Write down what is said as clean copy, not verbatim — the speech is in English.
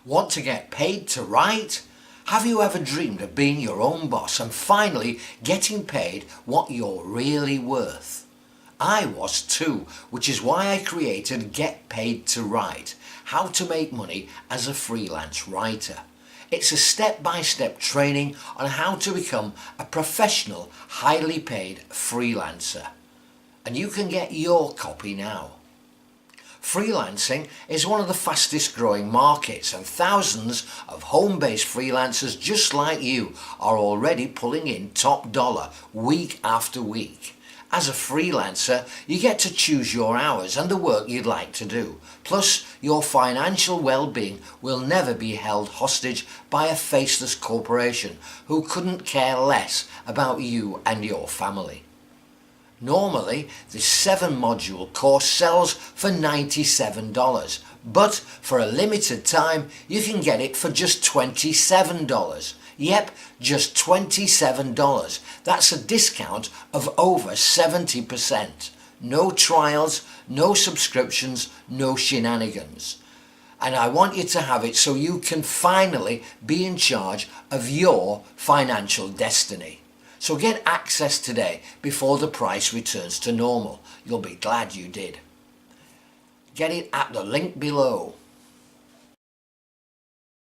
Want to get paid to write? Have you ever dreamed of being your own boss and finally getting paid what you're really worth? I was too, which is why I created Get Paid to Write, how to make money as a freelance writer. It's a step-by-step training on how to become a professional, highly paid freelancer. And you can get your copy now. Freelancing is one of the fastest growing markets, and thousands of home-based freelancers just like you are already pulling in top dollar week after week. As a freelancer, you get to choose your hours and the work you'd like to do. Plus, your financial well-being will never be held hostage by a faceless corporation who couldn't care less about you and your family. Normally, this 7-module course sells for $97, but for a limited time you can get it for just $27. Yep, just $27. That's a discount of over 70%. No trials, no subscriptions, no shenanigans. And I want you to have it so you can finally be in charge of your financial destiny. So get access today before the price returns to normal. You'll be glad you did. Get it at the link below.